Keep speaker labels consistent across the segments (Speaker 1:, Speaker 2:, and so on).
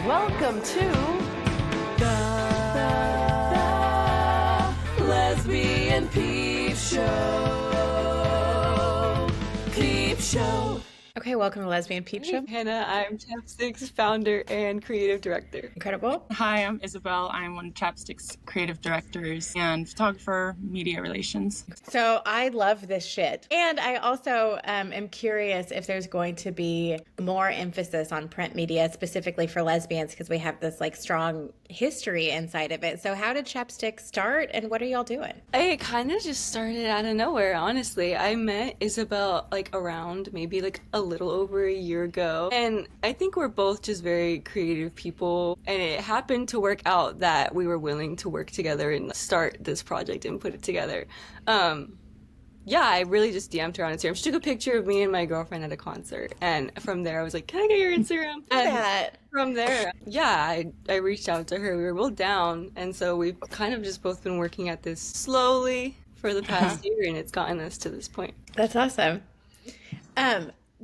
Speaker 1: Welcome to the Lesbian Peep Show. Peep Show.
Speaker 2: Okay, welcome to Lesbian Peep Show.
Speaker 3: Hannah, I'm Chapstick's founder and creative director.
Speaker 2: Incredible.
Speaker 4: Hi, I'm Isabel. I'm one of Chapstick's creative directors and photographer, media relations.
Speaker 2: So I love this shit. And I also am curious if there's going to be more emphasis on print media, specifically for lesbians, because we have this like strong history inside of it. So how did Chapstick start and what are y'all doing?
Speaker 3: I kind of just started out of nowhere, honestly. I met Isabel like around maybe like a little over a year ago. And I think we're both just very creative people. And it happened to work out that we were willing to work together and start this project and put it together. Yeah, I really just DM'd her on Instagram. She took a picture of me and my girlfriend at a concert. And from there, I was like, can I get your Instagram? And from there, yeah, I reached out to her. We were both down. And so we've kind of just both been working at this slowly for the past year, and it's gotten us to this point.
Speaker 2: That's awesome.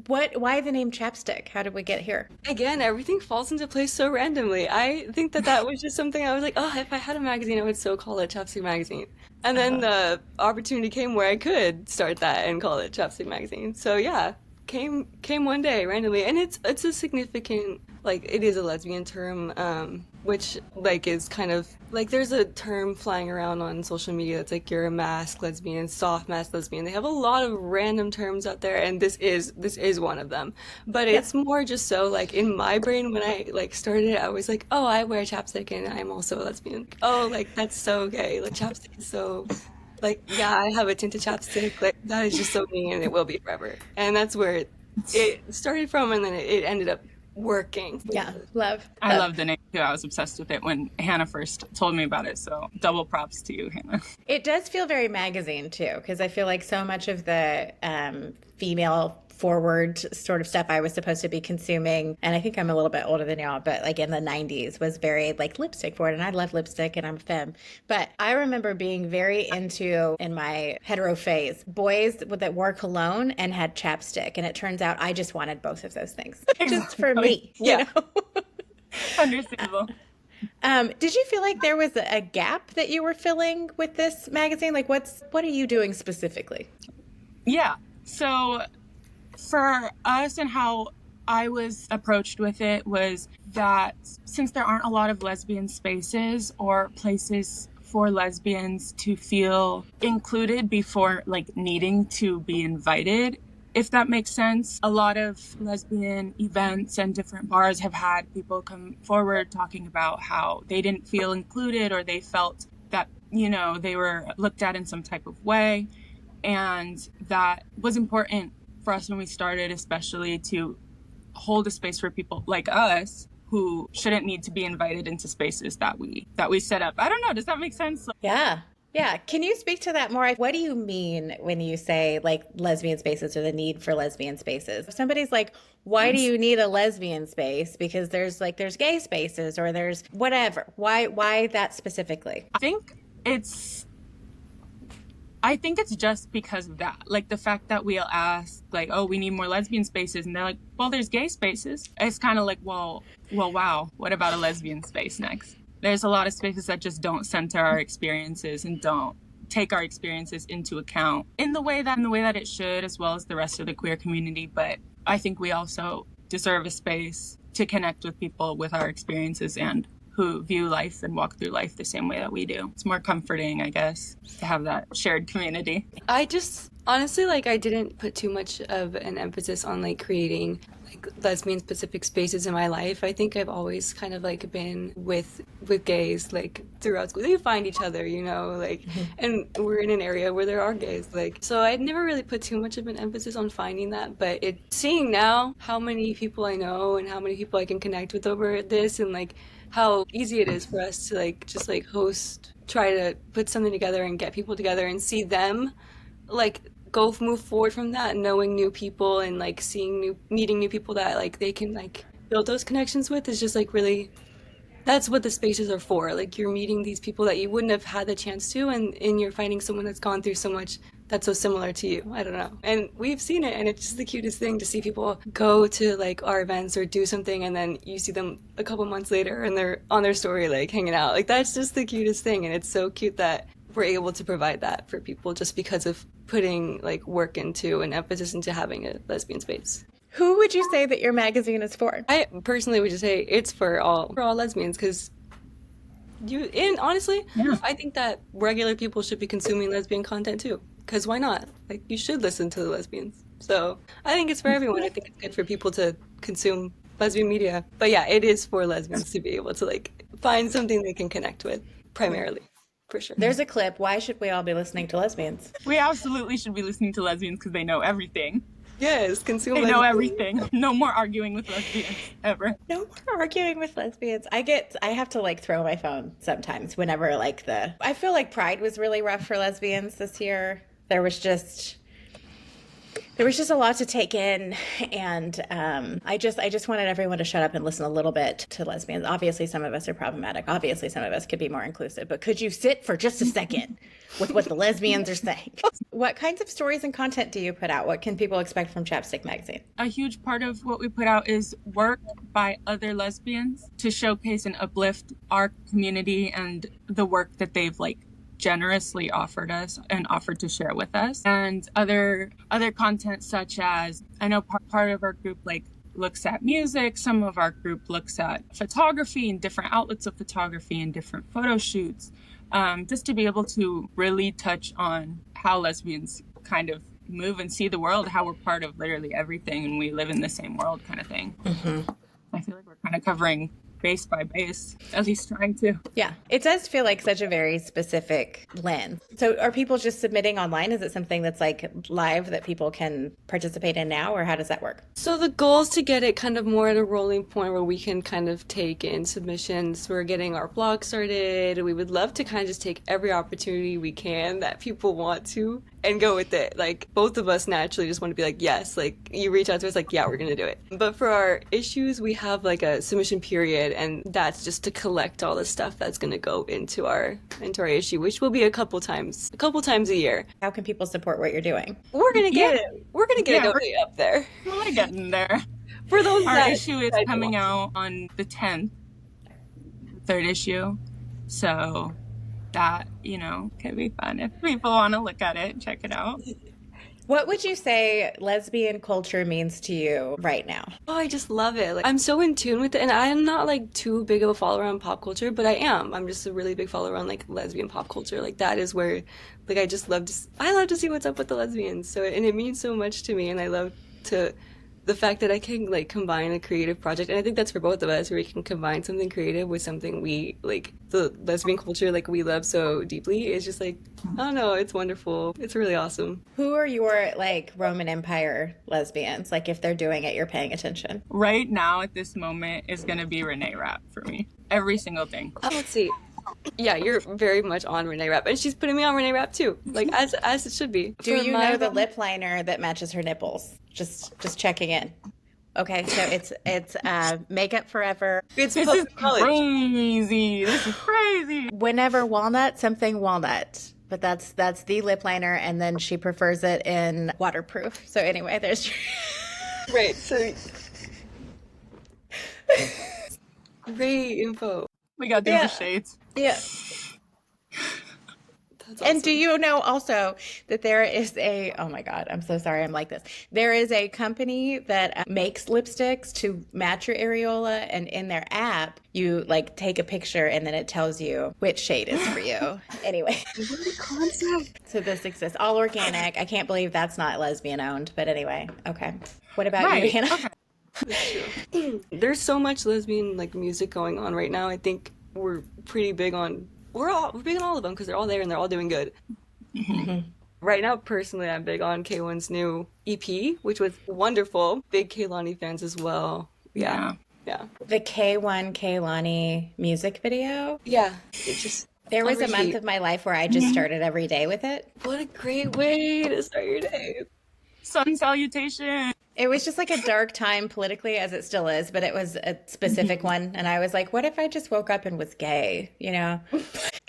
Speaker 2: Why the name Chapstick? How did we get here?
Speaker 3: Again, everything falls into place so randomly. I think that was just something I was like, oh, if I had a magazine, I would so call it Chapstick Magazine. And then the opportunity came where I could start that and call it Chapstick Magazine. So yeah, came one day randomly, and it's a significant, like, it is a lesbian term, which like is kind of like, there's a term flying around on social media that's like, you're a mask lesbian, soft mask lesbian. They have a lot of random terms out there, and this is one of them. But it's more just so like in my brain when I like started it, I was like, oh, I wear chapstick and I'm also a lesbian. Oh, like that's so gay. Like chapstick is so like, yeah, I have a tinted chapstick. Like that is just so me, and it will be forever. And that's where it started from, and then it ended up working.
Speaker 2: Yeah, love.
Speaker 4: I love the name too. I was obsessed with it when Hannah first told me about it. So double props to you, Hannah.
Speaker 2: It does feel very magazine too, because I feel like so much of the female forward sort of stuff I was supposed to be consuming, and I think I'm a little bit older than y'all, but like in the 90s was very like lipstick forward, and I love lipstick and I'm a femme. But I remember being very into, in my hetero phase, boys that wore cologne and had chapstick, and it turns out I just wanted both of those things. Just for me, you know?
Speaker 4: Understandable.
Speaker 2: Did you feel like there was a gap that you were filling with this magazine? Like what are you doing specifically?
Speaker 4: Yeah. So for us, and how I was approached with it was that since there aren't a lot of lesbian spaces or places for lesbians to feel included before like needing to be invited, if that makes sense, a lot of lesbian events and different bars have had people come forward talking about how they didn't feel included, or they felt that, you know, they were looked at in some type of way. And that was important for us when we started, especially to hold a space for people like us who shouldn't need to be invited into spaces that we set up. I don't know. Does that make sense?
Speaker 2: Yeah. Can you speak to that more? What do you mean when you say like lesbian spaces or the need for lesbian spaces? If somebody's like, why do you need a lesbian space? Because there's gay spaces or there's whatever. Why that specifically?
Speaker 4: I think it's just because of that. Like the fact that we'll ask like, oh, we need more lesbian spaces. And they're like, well, there's gay spaces. It's kind of like, well, wow. What about a lesbian space next? There's a lot of spaces that just don't center our experiences and don't take our experiences into account in the way that it should, as well as the rest of the queer community. But I think we also deserve a space to connect with people with our experiences and who view life and walk through life the same way that we do. It's more comforting, I guess, to have that shared community.
Speaker 3: I just honestly, like, I didn't put too much of an emphasis on like creating like lesbian specific spaces in my life. I think I've always kind of like been with gays like throughout school. They find each other, you know, like, and we're in an area where there are gays, like, so I'd never really put too much of an emphasis on finding that. But seeing now how many people I know and how many people I can connect with over this, and like how easy it is for us to like just like try to put something together and get people together and see them like move forward from that, knowing new people and like meeting new people that like they can like build those connections with, is just like really, that's what the spaces are for. Like you're meeting these people that you wouldn't have had the chance to, and you're finding someone that's gone through so much that's so similar to you. I don't know. And we've seen it, and it's just the cutest thing to see people go to like our events or do something, and then you see them a couple months later and they're on their story like hanging out. Like that's just the cutest thing, and it's so cute that we're able to provide that for people just because of putting like work into and emphasis into having a lesbian space.
Speaker 2: Who would you say that your magazine is for?
Speaker 3: I personally would just say it's for all lesbians because honestly, I think that regular people should be consuming lesbian content too. Because why not? Like, you should listen to the lesbians. So I think it's for everyone. I think it's good for people to consume lesbian media. But yeah, it is for lesbians to be able to like find something they can connect with primarily, for sure.
Speaker 2: There's a clip. Why should we all be listening to lesbians?
Speaker 4: We absolutely should be listening to lesbians because they know everything.
Speaker 3: Yes, consume
Speaker 4: They
Speaker 3: lesbian
Speaker 4: know
Speaker 3: media.
Speaker 4: everything. No more arguing with lesbians ever.
Speaker 2: No more arguing with lesbians. I have to like throw my phone sometimes whenever like I feel like Pride was really rough for lesbians this year. There was just a lot to take in, and I just wanted everyone to shut up and listen a little bit to lesbians. Obviously, some of us are problematic. Obviously, some of us could be more inclusive. But could you sit for just a second with what the lesbians are saying? What kinds of stories and content do you put out? What can people expect from Chapstick Magazine?
Speaker 4: A huge part of what we put out is work by other lesbians to showcase and uplift our community and the work that they've like generously offered us and offered to share with us, and other content such as, I know part of our group like looks at music, some of our group looks at photography and different outlets of photography and different photo shoots, just to be able to really touch on how lesbians kind of move and see the world, how we're part of literally everything and we live in the same world kind of thing. I feel like we're kind of covering base by base, at least trying to.
Speaker 2: Yeah, it does feel like such a very specific lens. So are people just submitting online? Is it something that's like live that people can participate in now, or how does that work?
Speaker 3: So the goal is to get it kind of more at a rolling point where we can kind of take in submissions. We're getting our blog started. We would love to kind of just take every opportunity we can that people want to and go with it. Like, both of us naturally just want to be like, yes, like you reach out to us like, yeah, we're going to do it. But for our issues, we have like a submission period, and that's just to collect all the stuff that's going to go into our issue, which will be a couple times a year.
Speaker 2: How can people support what you're doing?
Speaker 3: We're going to get it. We're going to get it way up there.
Speaker 4: We're getting there.
Speaker 3: For those
Speaker 4: Our
Speaker 3: that
Speaker 4: issue is coming out on the 10th, third issue. So that, could be fun if people want to look at it, check it out.
Speaker 2: What would you say lesbian culture means to you right now?
Speaker 3: Oh, I just love it. Like, I'm so in tune with it, and I'm not like too big of a follower on pop culture, but I am. I'm just a really big follower on like lesbian pop culture. Like, that is where, like, I love to see what's up with the lesbians. So, and it means so much to me, and I love the fact that I can like combine a creative project, and I think that's for both of us, where we can combine something creative with something we like, the lesbian culture like we love so deeply. It's just like, I don't know, it's wonderful. It's really awesome.
Speaker 2: Who are your like Roman Empire lesbians? Like, if they're doing it, you're paying attention.
Speaker 4: Right now at this moment is going to be Renee Rapp for me. Every single thing.
Speaker 3: Let's see. Yeah, you're very much on Renee Rapp, and she's putting me on Renee Rapp too, like as it should be.
Speaker 2: Do you know the lip liner that matches her nipples? Just checking in. Okay, so it's Makeup Forever.
Speaker 3: It's
Speaker 4: This is crazy. This is crazy.
Speaker 2: Whenever walnut, something walnut. But that's the lip liner, and then she prefers it in waterproof. So anyway, there's
Speaker 3: Right. So great info.
Speaker 4: We got different shades.
Speaker 2: yeah.
Speaker 3: That's awesome.
Speaker 2: And do you know also that there is oh my God, I'm so sorry I'm like this. There is a company that makes lipsticks to match your areola, and in their app, you like take a picture and then it tells you which shade is for you. Anyway.
Speaker 3: What a concept.
Speaker 2: So this exists. All organic. I can't believe that's not lesbian owned, but anyway. Okay. What about you, Hannah?
Speaker 4: Okay.
Speaker 3: There's so much lesbian like music going on right now. I think we're pretty big on we're big on all of them because they're all there and they're all doing good. Right now, personally, I'm big on K1's new EP, which was wonderful. Big Kehlani fans as well. Yeah.
Speaker 2: The K1 Kehlani music video.
Speaker 3: Yeah. It just
Speaker 2: There was a
Speaker 3: Every
Speaker 2: month
Speaker 3: week.
Speaker 2: of my life where I just started every day with it.
Speaker 3: What a great way to start your day.
Speaker 4: Sun salutation.
Speaker 2: It was just like a dark time politically, as it still is, but it was a specific one. And I was like, what if I just woke up and was gay,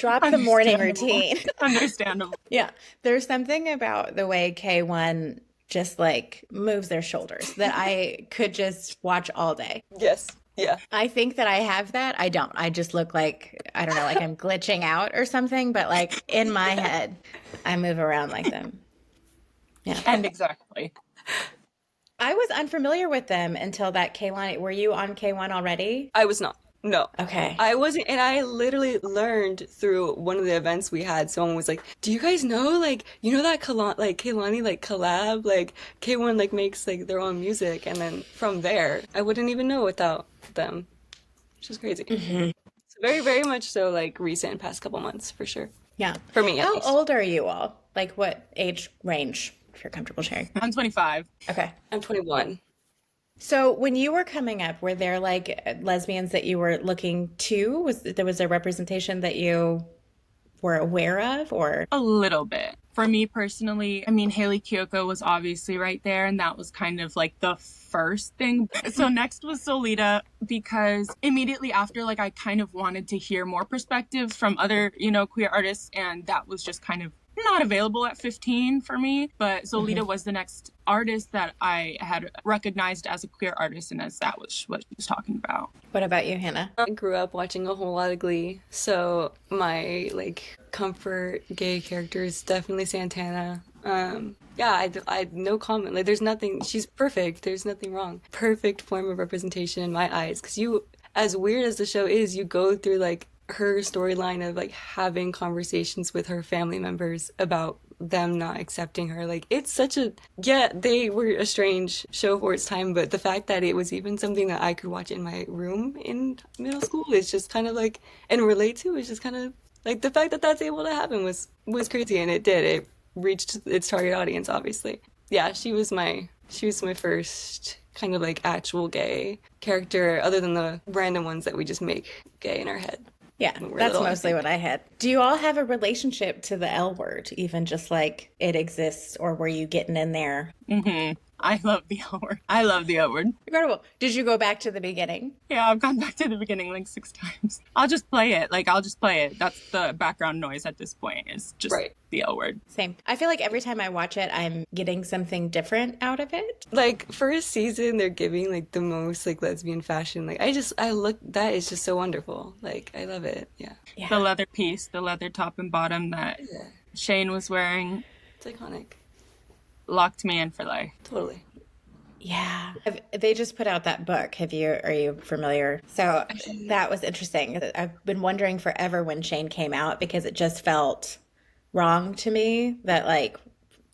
Speaker 2: Drop the morning
Speaker 4: Understandable.
Speaker 2: routine.
Speaker 4: Understandable.
Speaker 2: Yeah. There's something about the way K1 just like moves their shoulders that I could just watch all day.
Speaker 3: Yes. Yeah.
Speaker 2: I think that I have that. I don't. I just look like, I don't know, like I'm glitching out or something, but like in my head, I move around like them. Yeah.
Speaker 4: And exactly.
Speaker 2: I was unfamiliar with them until that K1. Were you on K1 already?
Speaker 3: I was not. No.
Speaker 2: Okay.
Speaker 3: I wasn't, and I literally learned through one of the events we had. Someone was like, "Do you guys know, like, you know that Kehlani like collab, like K1 like makes like their own music?" And then from there, I wouldn't even know without them, which is crazy. So very, very much so, like recent, past couple months for sure.
Speaker 2: Yeah.
Speaker 3: For me, at
Speaker 2: How
Speaker 3: least.
Speaker 2: old are you all? Like what age range, if you're comfortable sharing?
Speaker 4: I'm 25.
Speaker 2: Okay.
Speaker 3: I'm 21.
Speaker 2: So when you were coming up, were there like lesbians that you were looking to? Was a representation that you were aware of, or?
Speaker 4: A little bit. For me personally, I mean, Haley Kiyoko was obviously right there, and that was kind of like the first thing. So next was Solita, because immediately after, like, I kind of wanted to hear more perspectives from other, queer artists, and that was just kind of not available at 15 for me. But Solita was the next artist that I had recognized as a queer artist, and as that was what she was talking about.
Speaker 2: What about you, Hannah?
Speaker 3: I grew up watching a whole lot of Glee, so my like comfort gay character is definitely Santana. Yeah, I no comment. Like, there's nothing. She's perfect. There's nothing wrong. Perfect form of representation in my eyes. Because you, as weird as the show is, you go through like her storyline of like having conversations with her family members about them not accepting her. Like, it's such a, yeah, they were a strange show for its time, but the fact that it was even something that I could watch in my room in middle school is just kind of like, and relate to, is just kind of like, the fact that that's able to happen was crazy, and it did. It reached its target audience, obviously. Yeah, she was my first kind of like actual gay character, other than the random ones that we just make gay in our head.
Speaker 2: Yeah,
Speaker 3: When we're
Speaker 2: that's
Speaker 3: little, I
Speaker 2: mostly
Speaker 3: think.
Speaker 2: what I had. Do you all have a relationship to the L word, even just like it exists, or were you getting in there?
Speaker 4: I love the L word. I love the L word.
Speaker 2: Incredible. Did you go back to the beginning?
Speaker 4: Yeah, I've gone back to the beginning like 6 times. I'll just play it. That's the background noise at this point, is just
Speaker 3: Right.
Speaker 4: the L word.
Speaker 2: Same. I feel like every time I watch it, I'm getting something different out of it.
Speaker 3: Like, first season, they're giving like the most like lesbian fashion. Like, I look, that is just so wonderful. Like, I love it. Yeah,
Speaker 2: Yeah.
Speaker 4: The leather piece, the leather top and bottom that
Speaker 3: yeah,
Speaker 4: Shane was wearing
Speaker 3: it's iconic.
Speaker 4: locked me in for life.
Speaker 3: Totally.
Speaker 2: Yeah. They just put out that book. Are you familiar? So that was interesting. I've been wondering forever when Shane came out, because it just felt wrong to me that like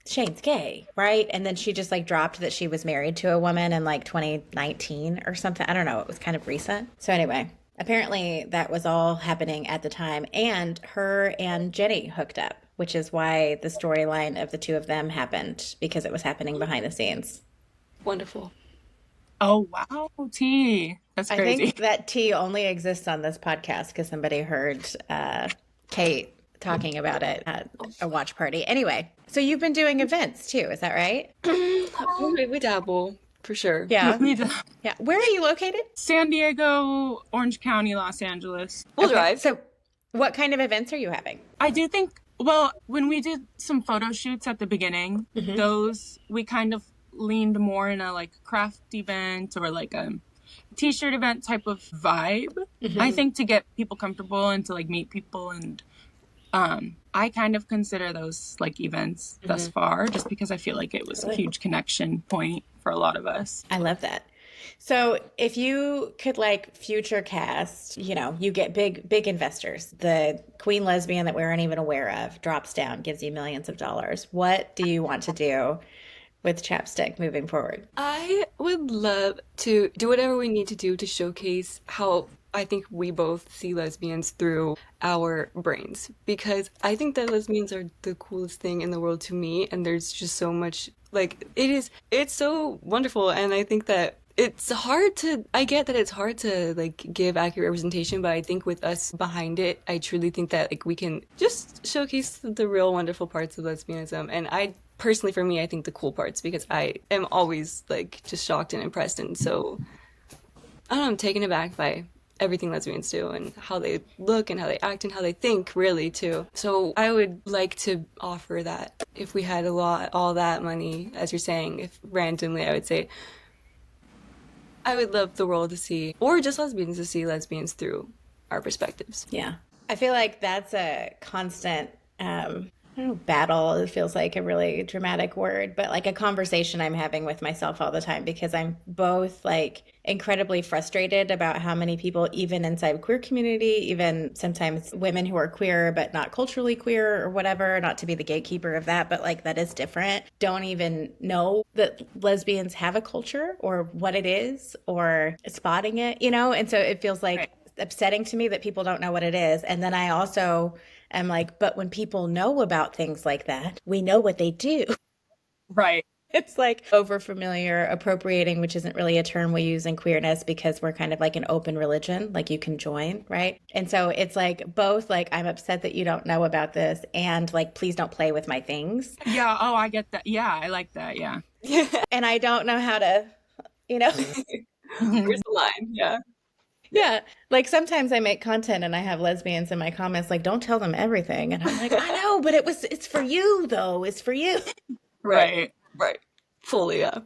Speaker 2: Shane's gay, right? And then she just like dropped that she was married to a woman in like 2019 or something. I don't know. It was kind of recent. So anyway, apparently that was all happening at the time, and her and Jenny hooked up, which is why the storyline of the two of them happened, because it was happening behind the scenes.
Speaker 3: Wonderful.
Speaker 4: Oh, wow, T. That's
Speaker 2: I
Speaker 4: crazy.
Speaker 2: think that tea only exists on this podcast because somebody heard Kate talking about it at a watch party. Anyway, so you've been doing events too, is that right?
Speaker 3: We dabble for sure.
Speaker 2: Yeah.
Speaker 4: Me too.
Speaker 2: Yeah. Where are you located?
Speaker 4: San Diego, Orange County, Los Angeles.
Speaker 3: We'll
Speaker 2: Okay,
Speaker 3: drive.
Speaker 2: So what kind of events are you having?
Speaker 4: I do think, well, when we did some photo shoots at the beginning, those, we kind of leaned more in a like craft event or like a t-shirt event type of vibe. I think, to get people comfortable and to like meet people, and I kind of consider those like events thus far, just because I feel like it was a huge connection point for a lot of us.
Speaker 2: I love that. So if you could like future cast, you get big investors. The queen lesbian that we aren't even aware of drops down, gives you millions of dollars. What do you want to do with Chapstick moving forward?
Speaker 3: I would love to do whatever we need to do to showcase how I think we both see lesbians through our brains, because I think that lesbians are the coolest thing in the world to me, and there's just so much, like, it's so wonderful, and I think that I get that it's hard to like give accurate representation, but I think with us behind it, I truly think that like we can just showcase the real wonderful parts of lesbianism. And I personally, for me, I think the cool parts, because I am always like just shocked and impressed, and so I don't know, I'm taken aback by everything lesbians do and how they look and how they act and how they think, really, too. So I would like to offer that if we had all that money, as you're saying, if randomly, I would say, I would love the world to see, or just lesbians to see lesbians through our perspectives.
Speaker 2: Yeah. I feel like that's a constant I don't know, battle. It feels like a really dramatic word, but like a conversation I'm having with myself all the time because I'm both like incredibly frustrated about how many people, even inside the queer community, even sometimes women who are queer but not culturally queer or whatever, not to be the gatekeeper of that, but like that is different, don't even know that lesbians have a culture or what it is or spotting it, you know? And so it feels like
Speaker 4: Right.
Speaker 2: upsetting to me that people don't know what it is. And then I also am like, but when people know about things like that, we know what they do.
Speaker 4: Right.
Speaker 2: It's like overfamiliar appropriating, which isn't really a term we use in queerness because we're kind of like an open religion, like you can join, right? And so it's like both like, I'm upset that you don't know about this and like, please don't play with my things.
Speaker 4: Yeah. Oh, I get that. Yeah, I like that. Yeah.
Speaker 2: And I don't know how to, you know?
Speaker 3: Where's the line? Yeah.
Speaker 2: Yeah. Like sometimes I make content and I have lesbians in my comments, like, don't tell them everything. And I'm like, I know, but it's for you though. It's for you.
Speaker 4: Right.
Speaker 3: Right. Fully, yeah.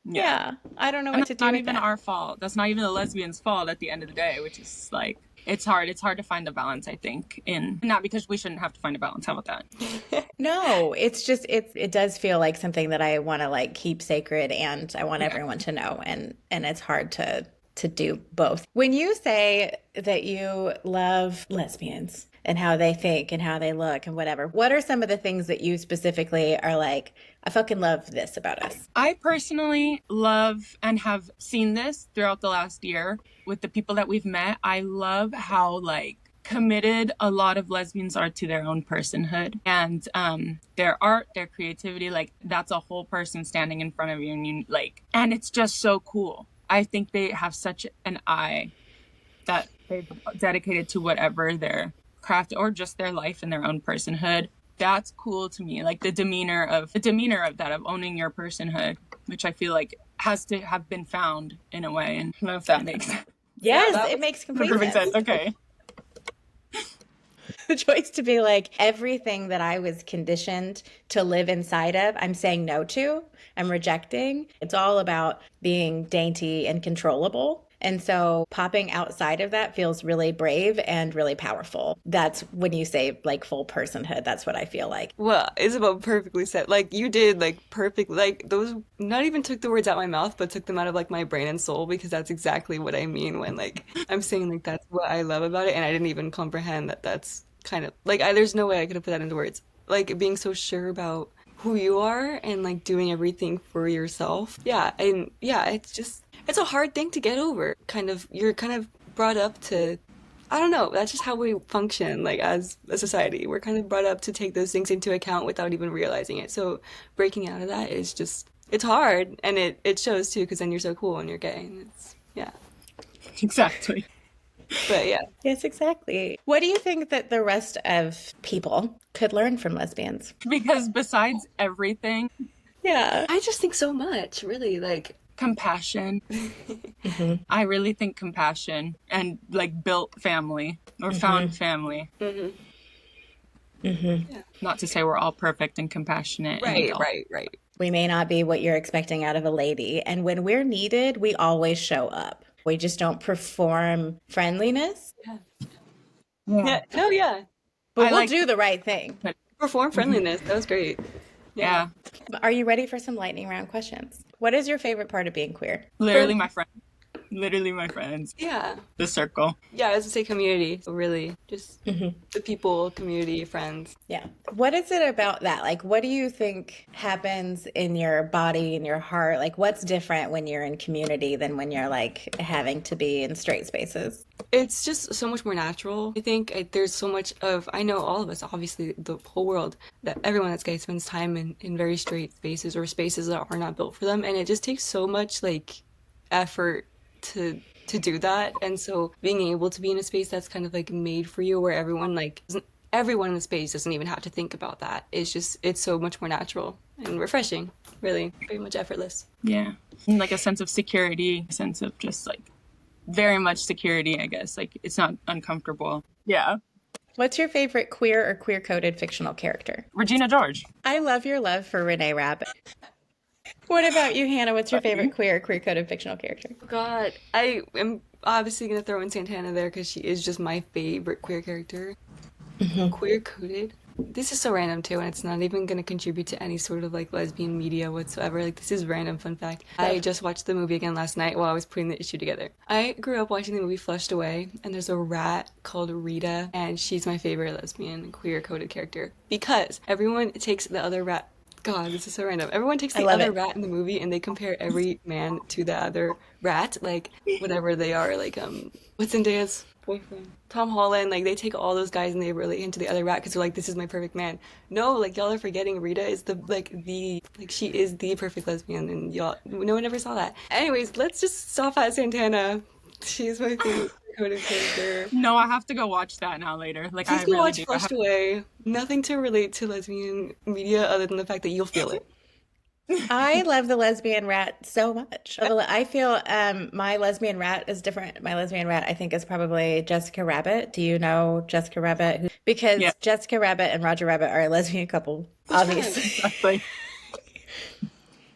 Speaker 2: Yeah. I don't know
Speaker 4: And
Speaker 2: what to
Speaker 4: that's
Speaker 2: do
Speaker 4: not
Speaker 2: with
Speaker 4: even
Speaker 2: that.
Speaker 4: our fault. That's not even the lesbians' fault at the end of the day, which is like, it's hard. It's hard to find the balance, I think, in not because we shouldn't have to find a balance. How about that?
Speaker 2: No, it's just it does feel like something that I want to like keep sacred and I want
Speaker 4: Yeah.
Speaker 2: everyone to know and it's hard to do both. When you say that you love lesbians and how they think and how they look and whatever, what are some of the things that you specifically are like, I fucking love this about us?
Speaker 4: I personally love and have seen this throughout the last year with the people that we've met. I love how like committed a lot of lesbians are to their own personhood and their art, their creativity. Like that's a whole person standing in front of you and you like, and it's just so cool. I think they have such an eye that they've dedicated to whatever their craft or just their life and their own personhood. That's cool to me. Like the demeanor of that, of owning your personhood, which I feel like has to have been found in a way. And I don't know if that makes
Speaker 2: Yes,
Speaker 3: that
Speaker 2: it makes complete
Speaker 4: perfect
Speaker 2: sense.
Speaker 4: sense. Okay.
Speaker 2: The choice to be like everything that I was conditioned to live inside of, I'm saying no to, I'm rejecting. It's all about being dainty and controllable. And so popping outside of that feels really brave and really powerful. That's when you say like full personhood. That's what I feel like.
Speaker 3: Well, Isabel perfectly said, like, you did, like, perfect, like, those, not even took the words out my mouth, but took them out of, like, my brain and soul, because that's exactly what I mean when, like, I'm saying, like, that's what I love about it, and I didn't even comprehend that that's kind of, like, there's no way I could have put that into words. Like, being so sure about who you are and, like, doing everything for yourself. Yeah, and, yeah, it's just, it's a hard thing to get over. Kind of, you're kind of brought up to, I don't know, that's just how we function, like as a society. We're kind of brought up to take those things into account without even realizing it. So breaking out of that is just, it's hard, and it shows too, because then you're so cool and you're gay. And it's, yeah.
Speaker 4: Exactly.
Speaker 3: But yeah.
Speaker 2: Yes, exactly. What do you think that the rest of people could learn from lesbians?
Speaker 4: Because besides everything,
Speaker 2: Yeah.
Speaker 3: I just think so much, really, like,
Speaker 4: compassion. I really think compassion and like built family or found family. Not to say we're all perfect and compassionate.
Speaker 3: right,
Speaker 4: and
Speaker 3: right.
Speaker 2: We may not be what you're expecting out of a lady. And when we're needed, we always show up. We just don't perform friendliness,
Speaker 3: Yeah, no, yeah.
Speaker 2: but
Speaker 4: I
Speaker 2: we'll
Speaker 4: like-
Speaker 2: do the right thing.
Speaker 3: Perform friendliness, that was great.
Speaker 4: Yeah.
Speaker 2: Are you ready for some lightning round questions? What is your favorite part of being queer?
Speaker 4: Literally my friend. Literally my friends.
Speaker 3: Yeah.
Speaker 4: The circle.
Speaker 3: Yeah, I was to say community. So really, just the people, community, friends.
Speaker 2: Yeah. What is it about that? Like, what do you think happens in your body, in your heart? Like, what's different when you're in community than when you're like having to be in straight spaces?
Speaker 3: It's just so much more natural. I think there's so much of, I know all of us, obviously the whole world, that everyone that's gay spends time in very straight spaces or spaces that are not built for them. And it just takes so much like effort to do that. And so being able to be in a space that's kind of like made for you, where everyone like everyone in the space doesn't even have to think about that. It's so much more natural and refreshing, really, very much effortless.
Speaker 4: Yeah. And like a sense of security, a sense of just like very much security, I guess. Like, it's not uncomfortable. Yeah.
Speaker 2: What's your favorite queer or queer-coded fictional character?
Speaker 4: Regina George.
Speaker 2: I love your love for Renee Rapp. What about you, Hannah? What's your favorite queer or queer-coded fictional character?
Speaker 3: God, I am obviously gonna throw in Santana there because she is just my favorite queer character. Queer coded. This is so random too, and it's not even gonna contribute to any sort of like lesbian media whatsoever. Like, this is random fun fact. I just watched the movie again last night while I was putting the issue together. I grew up watching the movie Flushed Away, and there's a rat called Rita, and she's my favorite lesbian queer coded character because everyone takes the other rat. God, this is so random. Everyone takes the other rat in the movie and they compare every man to the other rat, like whatever they are, like what's Zendaya's boyfriend? Tom Holland, like they take all those guys and they relate into the other rat because they're like, this is my perfect man. No, like y'all are forgetting Rita is she is the perfect lesbian and y'all, no one ever saw that. Anyways, let's just stop at Santana. She's my favorite coded character.
Speaker 4: No, I have to go watch that now later. Like,
Speaker 3: Please
Speaker 4: I
Speaker 3: go
Speaker 4: really
Speaker 3: watch
Speaker 4: do.
Speaker 3: Flushed Away. Nothing to relate to lesbian media other than the fact that you'll feel it.
Speaker 2: I love the lesbian rat so much. I feel my lesbian rat is different. My lesbian rat, I think, is probably Jessica Rabbit. Do you know Jessica Rabbit? Because Jessica Rabbit and Roger Rabbit are a lesbian couple, obviously.
Speaker 4: Exactly.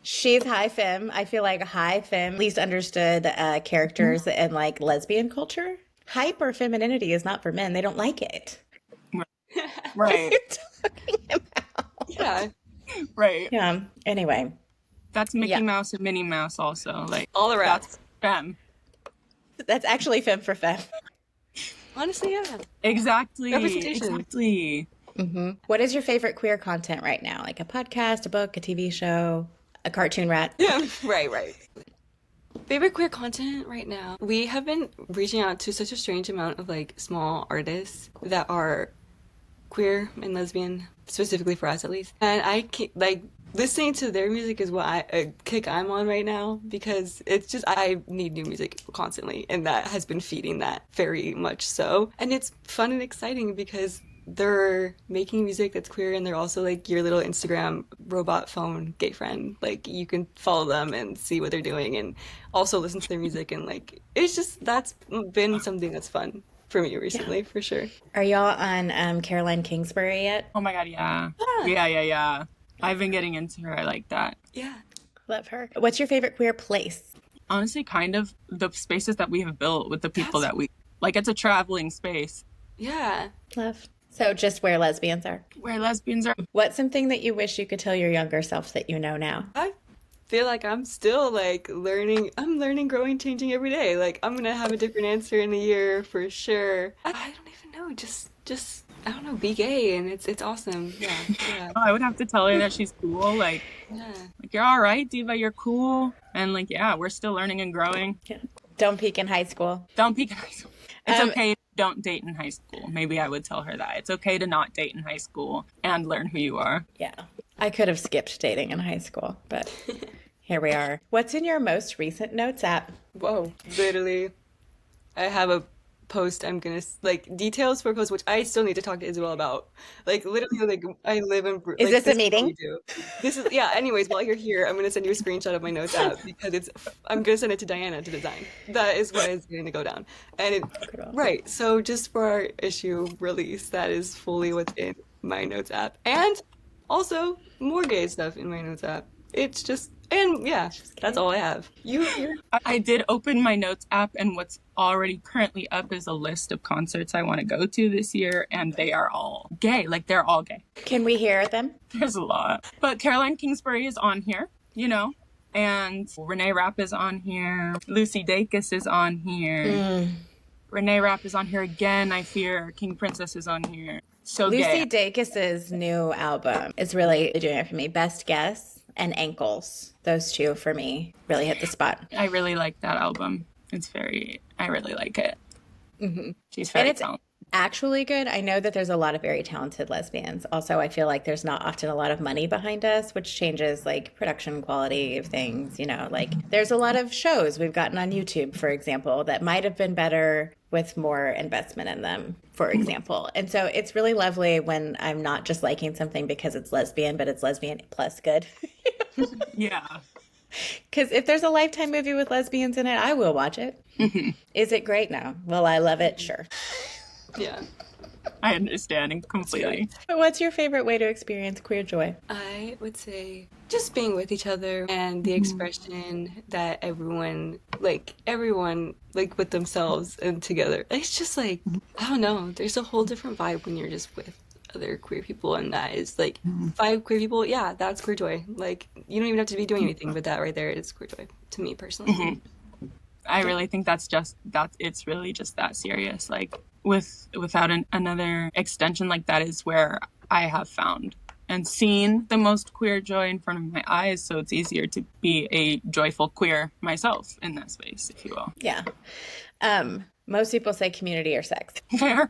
Speaker 2: She's high femme. I feel like high femme, least understood characters in like lesbian culture. Hyper femininity is not for men. They don't like it.
Speaker 4: Right.
Speaker 2: What are you talking about?
Speaker 3: Yeah.
Speaker 4: Right.
Speaker 2: Yeah. Anyway.
Speaker 4: That's Mickey Mouse and Minnie Mouse also. Like,
Speaker 3: All the rats.
Speaker 4: that's femme.
Speaker 2: That's actually femme for femme.
Speaker 3: Honestly, yeah.
Speaker 4: Exactly.
Speaker 3: Representation.
Speaker 4: Exactly.
Speaker 2: What is your favorite queer content right now? Like a podcast, a book, a TV show, a cartoon rat?
Speaker 3: Yeah, right. Favorite queer content right now? We have been reaching out to such a strange amount of like small artists that are queer and lesbian, specifically for us at least. And I can't, like, listening to their music is what a kick I'm on right now because it's just I need new music constantly, and that has been feeding that very much so. And it's fun and exciting because they're making music that's queer and they're also like your little Instagram robot phone gay friend. Like, you can follow them and see what they're doing and also listen to their music, and like it's just that's been something that's fun for me recently, for sure.
Speaker 2: Are y'all on Caroline Kingsbury yet?
Speaker 4: Oh my God, yeah. Yeah. I've been getting into her. I like that.
Speaker 3: Yeah.
Speaker 2: Love her. What's your favorite queer place?
Speaker 4: Honestly, kind of the spaces that we have built with the people that we like. It's a traveling space.
Speaker 3: Yeah.
Speaker 2: Love. So just where lesbians are.
Speaker 4: Where lesbians are.
Speaker 2: What's something that you wish you could tell your younger self that you know now?
Speaker 3: I feel like I'm still like learning. I'm learning, growing, changing every day. Like, I'm gonna have a different answer in a year for sure. I don't even know. Just I don't know. Be gay, and it's awesome. Yeah.
Speaker 4: Oh, I would have to tell her that she's cool. Like you're all right, Diva. You're cool. And like, yeah, we're still learning and growing.
Speaker 2: Yeah. Don't peak in high school.
Speaker 4: Don't peak in high school. It's okay. Don't date in high school. Maybe I would tell her that. It's okay to not date in high school and learn who you are.
Speaker 2: Yeah. I could have skipped dating in high school, but here we are. What's in your most recent notes app?
Speaker 3: Whoa. Literally, I have a post. I'm gonna like details for a post, which I still need to talk to Isabel about. Like, literally, like I live in.
Speaker 2: Is
Speaker 3: like,
Speaker 2: this a meeting?
Speaker 3: we do. This is Anyways, while you're here, I'm gonna send you a screenshot of my notes app because I'm gonna send it to Diana to design. That is what is going to go down. And right. So just for our issue release, that is fully within my notes app, and also more gay stuff in my notes app. It's just. And yeah, that's all I have.
Speaker 4: I did open my notes app, and what's already currently up is a list of concerts I want to go to this year, and they are all gay. Like, they're all gay.
Speaker 2: Can we hear them?
Speaker 4: There's a lot. But Caroline Kingsbury is on here, you know, and Renee Rapp is on here. Lucy Dacus is on here. Renee Rapp is on here again. I fear King Princess is on here. So
Speaker 2: Lucy
Speaker 4: gay.
Speaker 2: Dacus's new album is really doing it for me. Best Guess and Ankles. Those two for me really hit the spot.
Speaker 4: I really like that album. I really like it.
Speaker 2: Mm-hmm.
Speaker 4: She's very
Speaker 2: and it's
Speaker 4: talented.
Speaker 2: Actually good. I know that there's a lot of very talented lesbians. Also, I feel like there's not often a lot of money behind us, which changes like production quality of things. You know, like there's a lot of shows we've gotten on YouTube, for example, that might have been better with more investment in them, for example. And so it's really lovely when I'm not just liking something because it's lesbian, but it's lesbian plus good.
Speaker 4: Yeah.
Speaker 2: Because if there's a Lifetime movie with lesbians in it, I will watch it. Is it great? No. Will I love it? Sure.
Speaker 3: Yeah.
Speaker 4: I understand completely.
Speaker 2: But what's your favorite way to experience queer joy?
Speaker 3: I would say just being with each other and the expression that everyone, like with themselves and together. It's just like, I don't know, there's a whole different vibe when you're just with other queer people, and that is like 5 queer people. Yeah, that's queer joy. Like, you don't even have to be doing anything, but that right there is queer joy to me personally.
Speaker 4: I really think it's really just that serious. Like without another extension like that is where I have found and seen the most queer joy in front of my eyes. So it's easier to be a joyful queer myself in that space, if you will.
Speaker 2: Yeah. Most people say community or sex.
Speaker 4: Fair.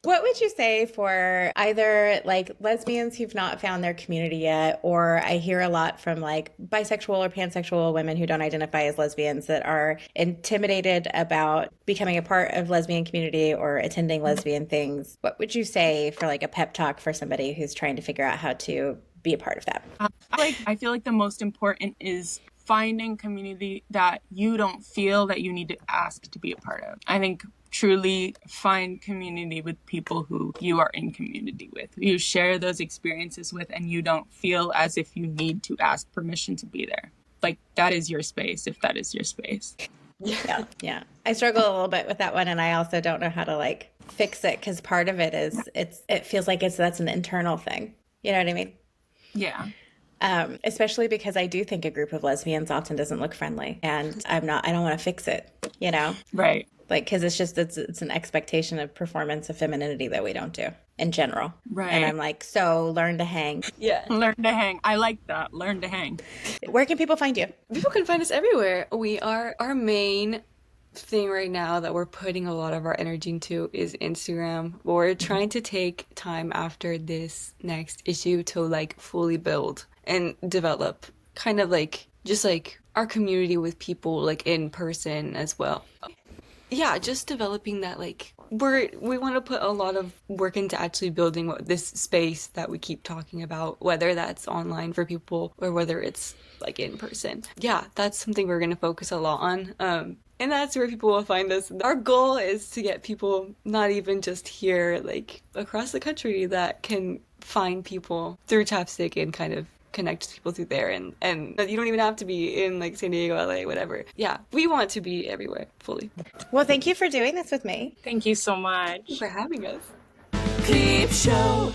Speaker 2: What would you say for either like lesbians who've not found their community yet, or I hear a lot from like bisexual or pansexual women who don't identify as lesbians that are intimidated about becoming a part of lesbian community or attending lesbian things? What would you say for like a pep talk for somebody who's trying to figure out how to be a part of that?
Speaker 4: I feel like the most important is finding community that you don't feel that you need to ask to be a part of. I think truly find community with people who you are in community with, you share those experiences with, and you don't feel as if you need to ask permission to be there. Like, that is your space, if that is your space.
Speaker 2: Yeah. I struggle a little bit with that one, and I also don't know how to like fix it, because part of it is it feels like that's an internal thing. You know what I mean?
Speaker 4: Yeah.
Speaker 2: Especially because I do think a group of lesbians often doesn't look friendly, and I don't want to fix it, you know?
Speaker 4: Right.
Speaker 2: Like, because it's an expectation of performance of femininity that we don't do in general.
Speaker 4: Right.
Speaker 2: And I'm like, so learn to hang.
Speaker 3: Yeah.
Speaker 4: Learn to hang. I like that. Learn to hang.
Speaker 2: Where can people find you?
Speaker 3: People can find us everywhere. Our main thing right now that we're putting a lot of our energy into is Instagram. We're trying to take time after this next issue to like fully build and develop kind of like just like our community with people like in person as well. Yeah, just developing that, like, we want to put a lot of work into actually building this space that we keep talking about, whether that's online for people or whether it's, like, in person. Yeah, that's something we're going to focus a lot on. And that's where people will find us. Our goal is to get people not even just here, like, across the country that can find people through Chapstick and kind of connect people through there, and you don't even have to be in like San Diego, LA, whatever. Yeah, we want to be everywhere fully.
Speaker 2: Well, thank you for doing this with me.
Speaker 4: Thank you so much.
Speaker 3: Thank you for having us.
Speaker 1: Creep Show.